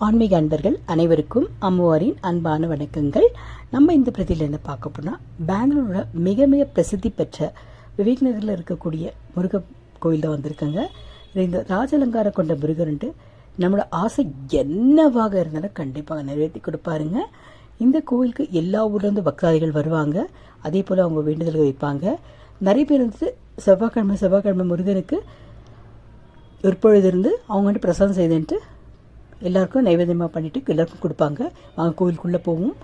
ஆன்மீக அன்பர்கள் அனைவருக்கும் அம்முவாரின் அன்பான வணக்கங்கள். நம்ம இந்த பிரதியில் என்ன பார்க்க போனால், பெங்களூரோட மிக மிக பிரசித்தி பெற்ற விவேக் நகரில் இருக்கக்கூடிய முருகன் கோயில் தான் வந்திருக்காங்க. இந்த ராஜலங்காரம் கொண்ட முருகன்ட்டு நம்மளோட ஆசை என்னவாக இருந்தாலும் கண்டிப்பாக நிறைவேற்றி கொடுப்பாருங்க. இந்த கோவிலுக்கு எல்லா ஊர்லேருந்து பக்தாதிகள் வருவாங்க. அதே போல் அவங்க வேண்டுதல்கள் வைப்பாங்க. நிறைய பேர் வந்துட்டு செவ்வாய்க்கிழமை முருகனுக்கு பொழுது இருந்து அவங்க வந்துட்டு பிரசாதம் செய்துன்ட்டு எல்லாருக்கும் நைவேத்தியமாக பண்ணிவிட்டு எல்லாருக்கும் கொடுப்பாங்க. அவங்க கோவிலுக்குள்ளே போவோம்.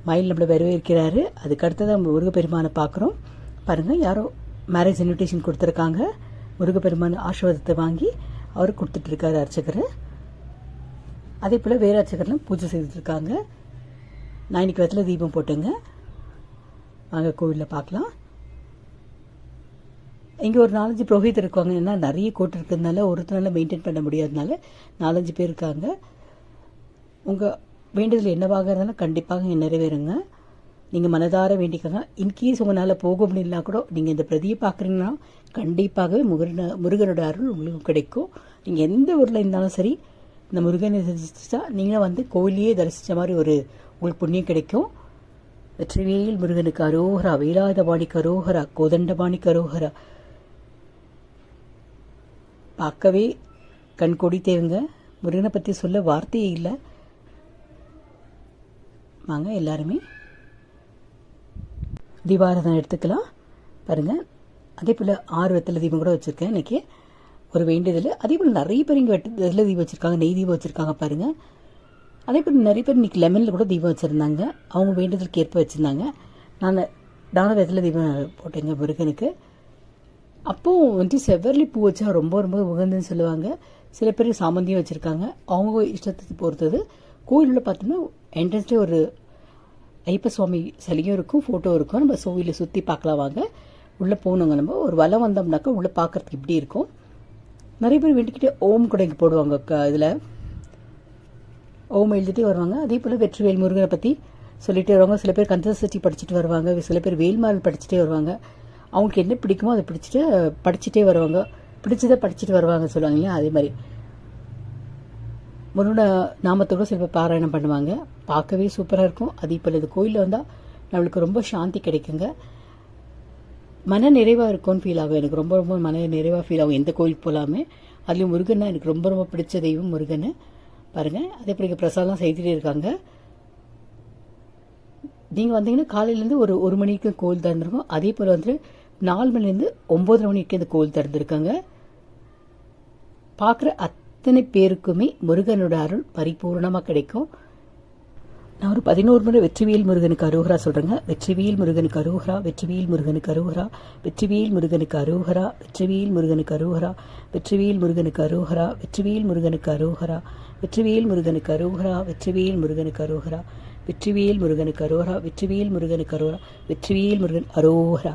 மயில் நம்மளை வரவேற்கிறாரு. அதுக்கு அடுத்தது நம்ம முருகப்பெருமானை பார்க்குறோம். பாருங்கள், யாரோ மேரேஜ் இன்விடேஷன் கொடுத்துருக்காங்க. முருகப்பெருமான் ஆசீர்வாதத்தை வாங்கி அவர் கொடுத்துட்ருக்காரு அர்ச்சகர். அதே போல் வேறு அர்ச்சகர்லாம் பூஜை செய்துட்ருக்காங்க. நான் இன்னைக்கு வெத்தலை தீபம் போட்டுங்க. வாங்க கோவிலில் பார்க்கலாம். இங்கே ஒரு 4-5 புரோகிதர் இருக்காங்க. ஏன்னா நிறைய கோட் இருக்கிறதுனால ஒருத்தனால மெயின்டைன் பண்ண முடியாதனால 4-5 பேர் இருக்காங்க. உங்கள் வேண்டுதல் என்னவாக இருந்தாலும் கண்டிப்பாக நிறைவேறுங்க. நீங்கள் மனதார வேண்டிக்கங்க. இன்கேஸ் உங்களால் போக முடியலனா கூட நீங்கள் இந்த பிரதியை பார்க்குறீங்கன்னா கண்டிப்பாகவே முருகனோட அருள் உங்களுக்கு கிடைக்கும். நீங்கள் எந்த ஊரில் இருந்தாலும் சரி, இந்த முருகனை தரிசிச்சா நீங்களும் வந்து கோயிலையே தரிசித்த மாதிரி ஒரு உங்களுக்கு புண்ணியம் கிடைக்கும். வெற்றிவேல் முருகனுக்கு அரோகரா, வேலாயுதபாணிக்கு அரோகரா, கோதண்டபாணிக்கு அரோகரா. பார்க்கவே கண்கொடி தேவுங்க. முருகனை பற்றி சொல்ல வார்த்தையே இல்லை. வாங்க எல்லாருமே தீபாராதனை எடுத்துக்கலாம். பாருங்கள், அதே போல் 6 வெத்தலை தீபம் கூட வச்சுருக்கேன் இன்றைக்கி. ஒரு வேண்டுதல். அதே போல் நிறைய பேர் இங்கே வெத்தலை தீபம் வச்சுருக்காங்க, நெய் தீபம் வச்சுருக்காங்க பாருங்கள். அதே போல் நிறைய பேர் இன்றைக்கி லெமனில் கூட தீபம் வச்சுருந்தாங்க. அவங்க வேண்டுதலுக்கு ஏற்ப வச்சுருந்தாங்க. நானும் வெத்தலை தீபம் போட்டேங்க முருகனுக்கு. அப்போது வந்துட்டு செவ்வரளி பூ வச்சா ரொம்ப ரொம்ப உகந்துன்னு சொல்லுவாங்க. சில பேர் சாமந்தியும் வச்சுருக்காங்க. அவங்க இஷ்டத்துக்கு பொறுத்தது. கோயிலில் பார்த்தோம்னா என்ட்ரன்ஸ்லேயே ஒரு ஐயப்ப சுவாமி சிலையும் இருக்கும், ஃபோட்டோ இருக்கும். நம்ம கோவிலில் சுற்றி பார்க்கலாம். வாங்க உள்ளே போகணுங்க. நம்ம ஒரு வலம் வந்தோம்னாக்கா உள்ளே பார்க்குறதுக்கு இப்படி இருக்கும். நிறைய பேர் வேண்டிக்கிட்டே ஓம் கூட இங்கே போடுவாங்க. இதில் ஓம் எழுதிட்டே வருவாங்க. அதே போல் வெற்றிவேல் முருகனை பற்றி சொல்லிகிட்டே வருவாங்க. சில பேர் கந்தசஷ்டி படிச்சுட்டு வருவாங்க. சில பேர் வேல்மாறல் படிச்சுட்டே வருவாங்க. அவங்களுக்கு என்ன பிடிக்குமோ அதை படிச்சுட்டே வருவாங்க. பிடிச்சதை படிச்சுட்டு வருவாங்க சொல்லுவாங்க இல்லையா, அதே மாதிரி முருகனோட நாமத்தோடு சில பேர் பாராயணம் பண்ணுவாங்க. பார்க்கவே சூப்பராக இருக்கும். அதே போல் இது கோயிலில் வந்தால் நம்மளுக்கு ரொம்ப சாந்தி கிடைக்குங்க. மன நிறைவாக இருக்கும்னு ஃபீல் ஆகும். எனக்கு ரொம்ப ரொம்ப மன நிறைவாக ஃபீல் ஆகும் எந்த கோயிலுக்கு போகலாமே. அதுலேயும் முருகன்னா எனக்கு ரொம்ப ரொம்ப பிடிச்ச தெய்வம் முருகன். பாருங்கள், அதே போல் பிரசாதம் செய்துகிட்டே இருக்காங்க. நீங்கள் வந்தீங்கன்னா காலையிலேருந்து ஒரு மணிக்கு கோவில் திறந்துருக்கும். அதே போல் வந்துட்டு 4 மணிலேருந்து 9 மணிக்கு இந்த கோவில் திறந்துருக்காங்க. பார்க்குற அத்தனை பேருக்குமே முருகனோட அருள் பரிபூர்ணமாக கிடைக்கும். நான் ஒரு 11 முறை வெற்றிவேல் முருகனுக்கு அரோகரா சொல்கிறேங்க. வெற்றிவேல் முருகனுக்கு அரோகரா, வெற்றிவேல் முருகனுக்கு அரோகரா, வெற்றிவேல் முருகனுக்கு அரோகரா, வெற்றிவேல் முருகனுக்கு அரோகரா, வெற்றிவேல் முருகனுக்கு அரோகரா, வெற்றிவேல் முருகனுக்கு அரோகரா, வெற்றிவேல் முருகனுக்கு அரோகரா, வெற்றிவேல் முருகனுக்கு அரோகரா, வெற்றிவேல் முருகனுக்கு அரோகரா, வெற்றிவேல் முருகனுக்கு அரோகரா, வெற்றிவேல் முருகன் அரோகரா.